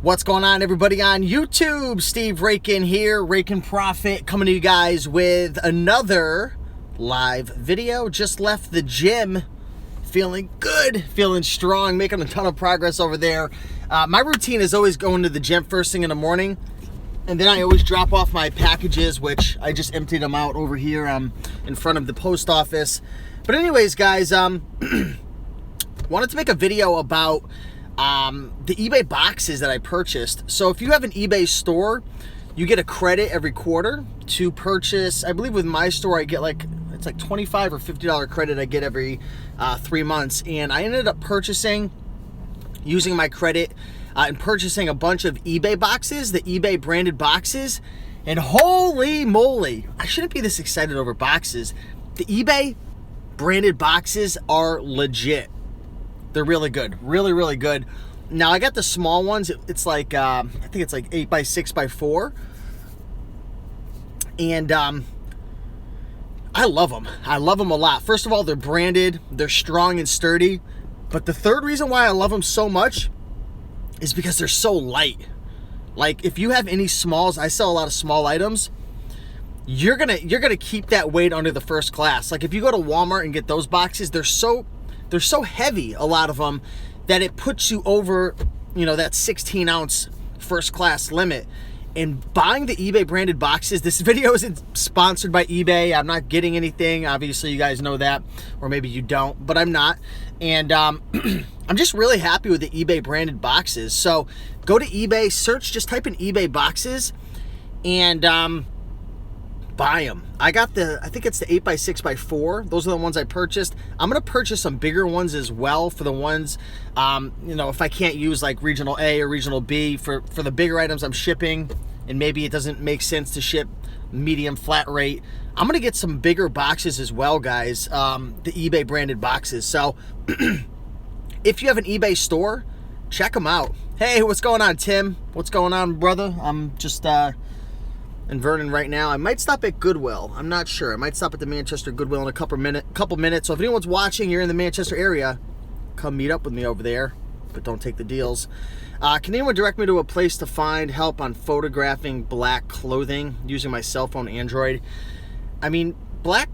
What's going on, everybody on YouTube? Steve Rakin here, Rakin Profit, coming to you guys with another live video. Just left the gym, feeling good, feeling strong, making a ton of progress over there. My routine is always going to the gym first thing in the morning, and then I always drop off my packages, which I just emptied them out over here in front of the post office. But anyways, guys, wanted to make a video about the eBay boxes that I purchased. So if you have an eBay store, you get a credit every quarter to purchase. I believe with my store, I get it's like $25 or $50 credit I get every 3 months. And I ended up purchasing, using my credit and purchasing a bunch of eBay boxes, the eBay branded boxes. And holy moly, I shouldn't be this excited over boxes. The eBay branded boxes are legit. They're really good, really, really good. Now I got the small ones. It's like, I think it's like 8 by 6 by 4. And I love them. I love them a lot. First of all, they're branded. They're strong and sturdy. But the third reason why I love them so much is because they're so light. Like if you have any smalls, I sell a lot of small items. You're gonna keep that weight under the first class. Like if you go to Walmart and get those boxes, they're so heavy, a lot of them, that it puts you over, that 16 ounce first class limit. And buying the eBay branded boxes, this video isn't sponsored by eBay. I'm not getting anything. Obviously you guys know that, or maybe you don't, but I'm not. And I'm just really happy with the eBay branded boxes. So go to eBay, search, just type in eBay boxes, and buy them. I got I think it's the 8 by 6 by 4. Those are the ones I purchased. I'm gonna purchase some bigger ones as well for the ones, if I can't use like regional A or regional B for the bigger items I'm shipping, and maybe it doesn't make sense to ship medium flat rate. I'm gonna get some bigger boxes as well, guys. The eBay branded boxes. So if you have an eBay store, check them out. Hey, what's going on, Tim? What's going on, brother? I'm just in Vernon right now. I might stop at Goodwill. I'm not sure. I might stop at the Manchester Goodwill in a couple minutes. So if anyone's watching, you're in the Manchester area, come meet up with me over there, but don't take the deals. Can anyone direct me to a place to find help on photographing black clothing using my cell phone Android? I mean, black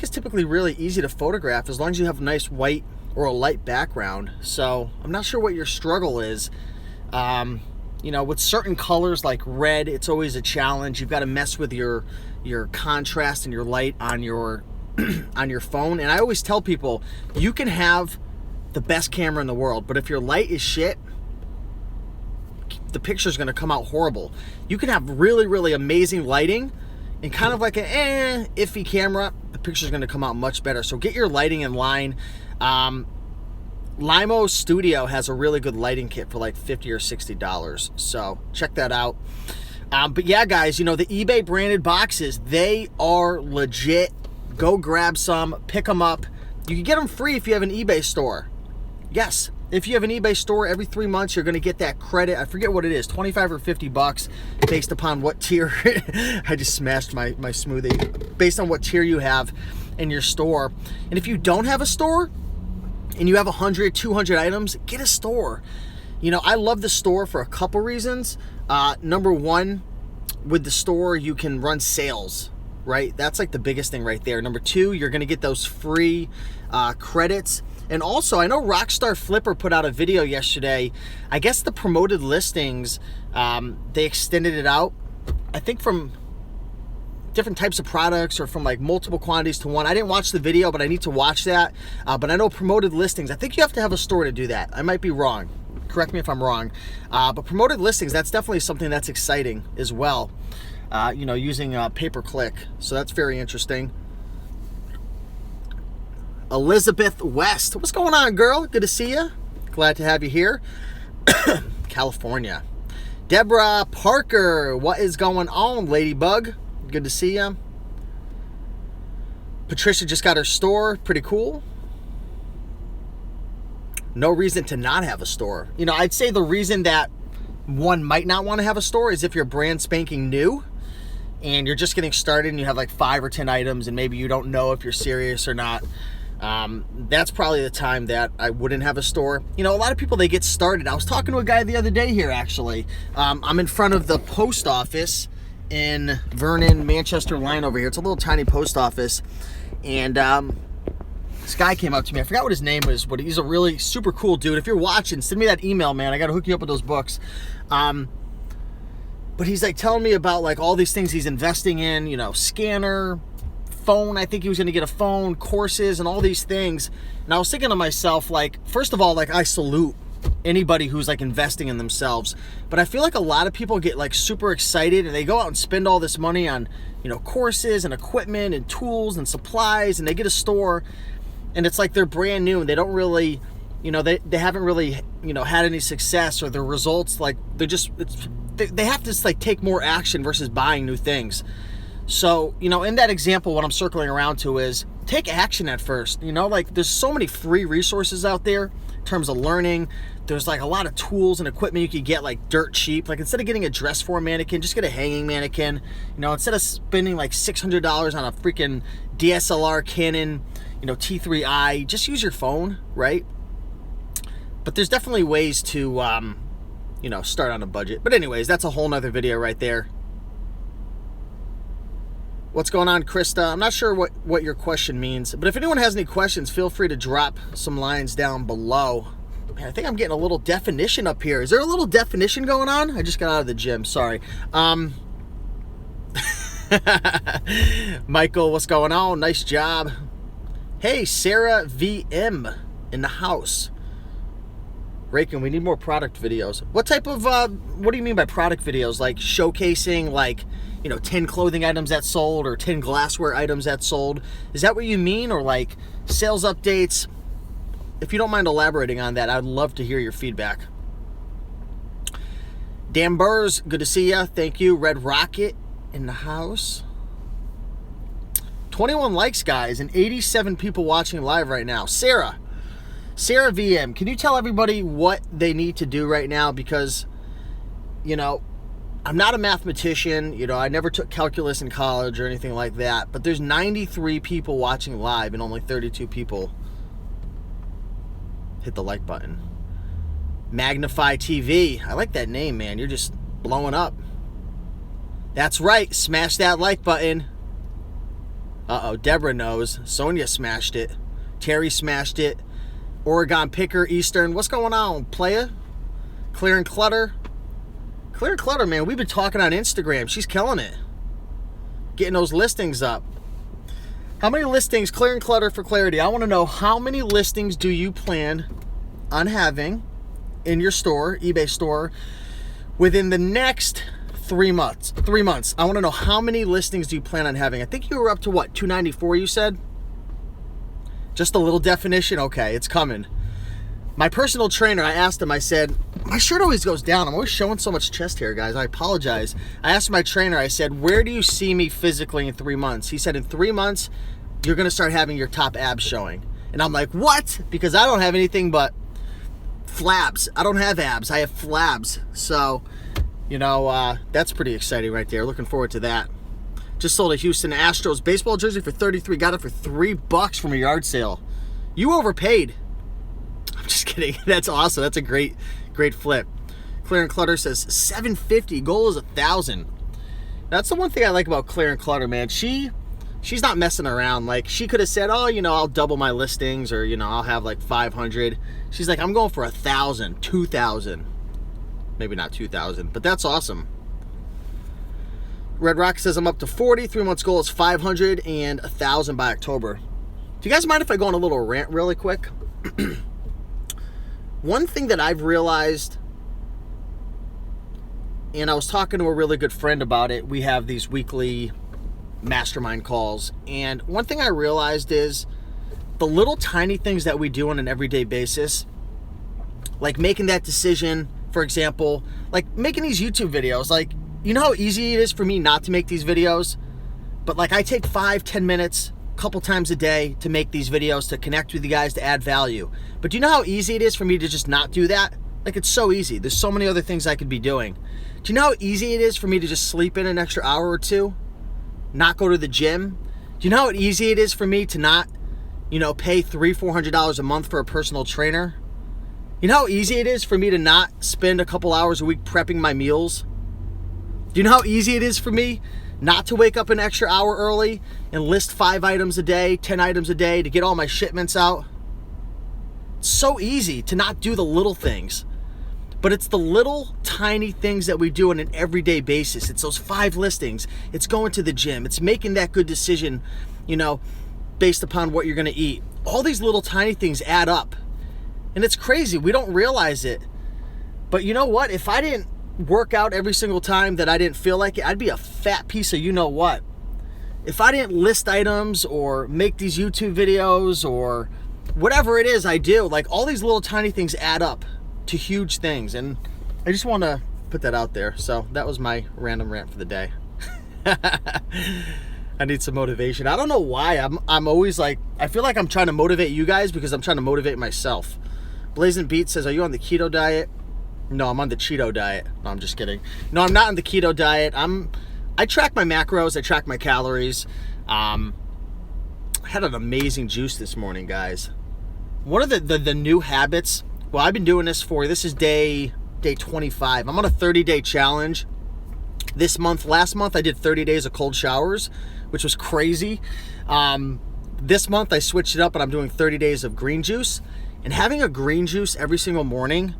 is typically really easy to photograph as long as you have a nice white or a light background. So I'm not sure what your struggle is. With certain colors like red, it's always a challenge. You've got to mess with your contrast and your light on your on your phone. And I always tell people, you can have the best camera in the world, but if your light is shit, the picture's going to come out horrible. You can have really, really amazing lighting and kind of like an iffy camera, the picture's going to come out much better. So get your lighting in line. Limo Studio has a really good lighting kit for like $50 or $60. So check that out. But yeah, guys, the eBay branded boxes, they are legit. Go grab some, pick them up. You can get them free if you have an eBay store. Yes, if you have an eBay store, every 3 months, you're going to get that credit. I forget what it is, 25 or $50 based upon what tier. I just smashed my smoothie. Based on what tier you have in your store. And if you don't have a store, and you have 100, 200 items, get a store. I love the store for a couple reasons. Number one, with the store, you can run sales, right? That's like the biggest thing right there. Number two, you're going to get those free credits. And also, I know Rockstar Flipper put out a video yesterday. I guess the promoted listings, they extended it out, I think from different types of products or from like multiple quantities to one. I didn't watch the video, but I need to watch that. But I know promoted listings, I think you have to have a store to do that. I might be wrong. Correct me if I'm wrong. But promoted listings, that's definitely something that's exciting as well. Using pay-per-click. So that's very interesting. Elizabeth West. What's going on, girl? Good to see you. Glad to have you here. California. Deborah Parker. What is going on, Ladybug? Good to see you. Patricia just got her store. Pretty cool. No reason to not have a store. I'd say the reason that one might not want to have a store is if you're brand spanking new and you're just getting started and you have like 5 or 10 items and maybe you don't know if you're serious or not. That's probably the time that I wouldn't have a store. You know, a lot of people, they get started. I was talking to a guy the other day here, actually. I'm in front of the post office in Vernon, Manchester line over here. It's a little tiny post office. And this guy came up to me. I forgot what his name was, but he's a really super cool dude. If you're watching, send me that email, man. I got to hook you up with those books. But he's like telling me about like all these things he's investing in, you know, scanner, phone. I think he was going to get a phone, courses, and all these things. And I was thinking to myself, like, first of all, like, I salute anybody who's like investing in themselves. But I feel like a lot of people get like super excited and they go out and spend all this money on, you know, courses and equipment and tools and supplies, and they get a store and it's like they're brand new and they don't really, you know, they haven't really, you know, had any success, or their results, like, they're just, they have to like take more action versus buying new things. So, you know, in that example, what I'm circling around to is take action at first. You know, like, there's so many free resources out there in terms of learning. There's like a lot of tools and equipment you could get like dirt cheap. Like, instead of getting a dress form mannequin, just get a hanging mannequin. You know, instead of spending like $600 on a freaking DSLR Canon, you know, T3i, just use your phone, right? But there's definitely ways to, you know, start on a budget. But anyways, that's a whole nother video right there. What's going on, Krista? I'm not sure what your question means, but if anyone has any questions, feel free to drop some lines down below. Man, I think I'm getting a little definition up here. Is there a little definition going on? I just got out of the gym, sorry. Michael, what's going on? Nice job. Hey, Sarah VM in the house. Rakin, we need more product videos. What type of, what do you mean by product videos? Like showcasing, like, you know, 10 clothing items that sold or 10 glassware items that sold? Is that what you mean? Or like sales updates? If you don't mind elaborating on that, I'd love to hear your feedback. Dan Burrs, good to see ya. Thank you. Red Rocket in the house. 21 likes, guys, and 87 people watching live right now. Sarah VM, can you tell everybody what they need to do right now? Because, you know, I'm not a mathematician, you know, I never took calculus in college or anything like that, but there's 93 people watching live and only 32 people hit the like button. Magnify TV, I like that name, man. You're just blowing up. That's right, smash that like button. Uh-oh, Deborah knows. Sonia smashed it. Terry smashed it. Oregon Picker, Eastern. What's going on, Playa? Clear and Clutter. Clear and Clutter, man. We've been talking on Instagram. She's killing it. Getting those listings up. How many listings, Clear and Clutter, for clarity, I want to know, how many listings do you plan on having in your store, eBay store, within the next 3 months? 3 months. I want to know, how many listings do you plan on having? I think you were up to what, 294 you said? Just a little definition? Okay, it's coming. My personal trainer, I asked him, I said, my shirt always goes down. I'm always showing so much chest hair, guys. I apologize. I asked my trainer, I said, where do you see me physically in 3 months? He said, in 3 months, you're going to start having your top abs showing. And I'm like, what? Because I don't have anything but flabs. I don't have abs. I have flabs. So, you know, that's pretty exciting right there. Looking forward to that. Just sold a Houston Astros baseball jersey for $33. Got it for $3 from a yard sale. You overpaid. I'm just kidding. That's awesome. That's a great flip. Clear and Clutter says $750. Goal is $1,000. That's the one thing I like about Clear and Clutter, man. She's not messing around. Like, she could have said, oh, you know, I'll double my listings, or, you know, I'll have like 500. She's like, I'm going for 1,000, 2,000. Maybe not 2,000, but that's awesome. Red Rock says I'm up to 40. 3 months goal is 500 and 1,000 by October. Do you guys mind if I go on a little rant really quick? One thing that I've realized, and I was talking to a really good friend about it. We have these weekly mastermind calls. And one thing I realized is the little tiny things that we do on an everyday basis, like making that decision, for example, like making these YouTube videos. Like, you know how easy it is for me not to make these videos? But like, I take 5-10 minutes a couple times a day to make these videos, to connect with you guys, to add value. But do you know how easy it is for me to just not do that? Like, it's so easy. There's so many other things I could be doing. Do you know how easy it is for me to just sleep in an extra hour or two? Not go to the gym? Do you know how easy it is for me to not you know, pay $300-400 a month for a personal trainer. You know how easy it is for me to not spend a couple hours a week prepping my meals? Do you know how easy it is for me not to wake up an extra hour early and list 5 items a day, 10 items a day to get all my shipments out? It's so easy to not do the little things. But it's the little tiny things that we do on an everyday basis. It's those 5 listings. It's going to the gym. It's making that good decision, you know, based upon what you're going to eat. All these little tiny things add up. And it's crazy. We don't realize it. But you know what? If I didn't work out every single time that I didn't feel like it, I'd be a fat piece of you know what. If I didn't list items or make these YouTube videos or whatever it is I do, like all these little tiny things add up to huge things. And I just want to put that out there. So that was my random rant for the day. I need some motivation. I don't know why. I'm always like, I feel like I'm trying to motivate you guys because I'm trying to motivate myself. Blazing Beat says, are you on the keto diet? No, I'm on the Cheeto diet. No, I'm just kidding. No, I'm not on the keto diet. I track my macros. I track my calories. I had an amazing juice this morning, guys. One of the new habits, well, I've been doing this is day 25. I'm on a 30-day challenge this month. Last month, I did 30 days of cold showers, which was crazy. This month, I switched it up, and I'm doing 30 days of green juice. And having a green juice every single morning,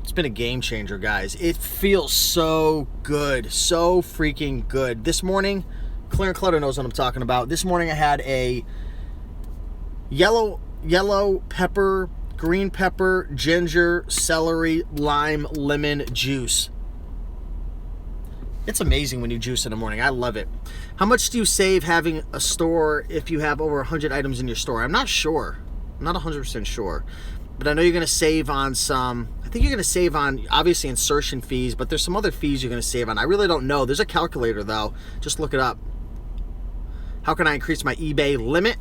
it's been a game changer, guys. It feels so good, so freaking good. This morning, Clear and Clutter knows what I'm talking about. This morning I had a yellow pepper, green pepper, ginger, celery, lime, lemon juice. It's amazing when you juice in the morning. I love it. How much do you save having a store if you have over 100 items in your store? I'm not sure. I'm not 100% sure. But I know you're going to save on some, I think you're going to save on, obviously, insertion fees, but there's some other fees you're going to save on. I really don't know. There's a calculator, though. Just look it up. How can I increase my eBay limit?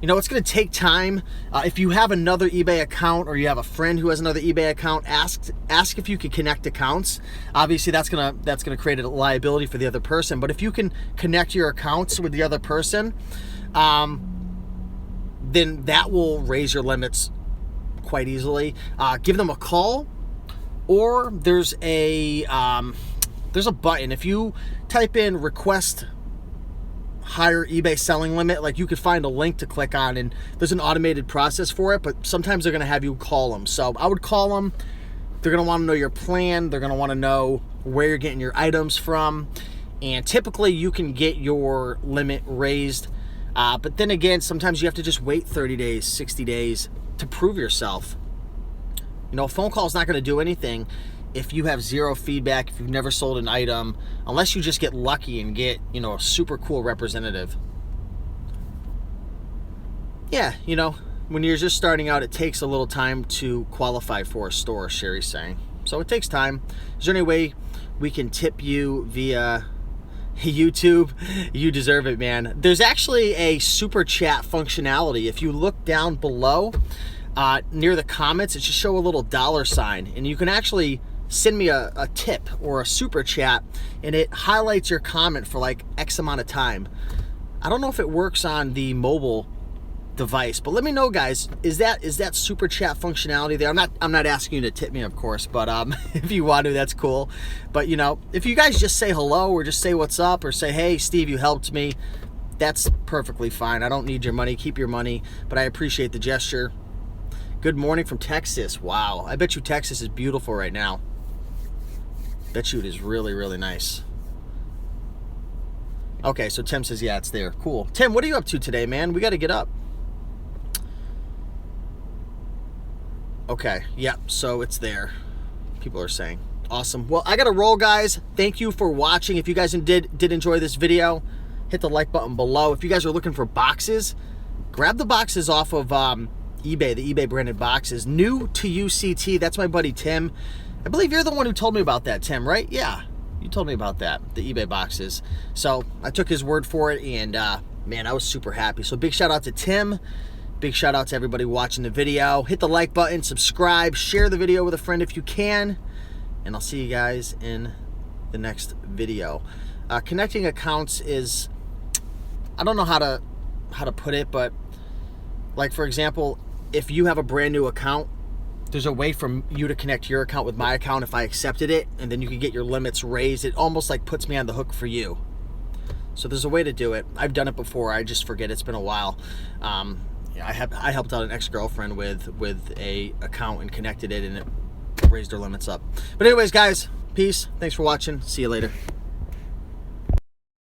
You know, it's going to take time. If you have another eBay account or you have a friend who has another eBay account, ask if you can connect accounts. Obviously, that's gonna create a liability for the other person. But if you can connect your accounts with the other person, then that will raise your limits quite easily. Give them a call, or there's a button. If you type in request higher eBay selling limit, like you could find a link to click on, and there's an automated process for it, but sometimes they're going to have you call them. So I would call them. They're going to want to know your plan. They're going to want to know where you're getting your items from, and typically you can get your limit raised. But then again, sometimes you have to just wait 30 days, 60 days to prove yourself. You know, a phone call is not going to do anything if you have zero feedback, if you've never sold an item, unless you just get lucky and get, you know, a super cool representative. Yeah, you know, when you're just starting out, it takes a little time to qualify for a store, Sherry's saying. So it takes time. Is there any way we can tip you via YouTube? You deserve it, man. There's actually a super chat functionality. If you look down below near the comments, it should show a little $sign, and you can actually send me a tip or a super chat, and it highlights your comment for like X amount of time. I don't know if it works on the mobile device, but let me know, guys. Is that super chat functionality there? I'm not asking you to tip me, of course, but if you want to, that's cool. But you know, if you guys just say hello or just say what's up or say, hey Steve, you helped me, that's perfectly fine. I don't need your money. Keep your money, but I appreciate the gesture. Good morning from Texas. Wow, I bet you Texas is beautiful right now. Bet you it is really, really nice. Okay, so Tim says, yeah, it's there. Cool. Tim, what are you up to today, man? We got to get up. Okay, yep, so it's there. People are saying. Awesome. Well, I got to roll, guys. Thank you for watching. If you guys did enjoy this video, hit the like button below. If you guys are looking for boxes, grab the boxes off of eBay, the eBay branded boxes. New to UCT, that's my buddy Tim. I believe you're the one who told me about that, Tim, right? Yeah, you told me about that, the eBay boxes. So I took his word for it, and man, I was super happy. So big shout out to Tim. Big shout out to everybody watching the video. Hit the like button, subscribe, share the video with a friend if you can, and I'll see you guys in the next video. Connecting accounts is, I don't know how to put it, but Like, for example, if you have a brand new account, there's a way for you to connect your account with my account if I accepted it, and then you can get your limits raised. It almost like puts me on the hook for you. So there's a way to do it. I've done it before. I just forget. It's been a while. I helped out an ex-girlfriend with a account and connected it, and it raised her limits up. But anyways, guys, peace. Thanks for watching. See you later.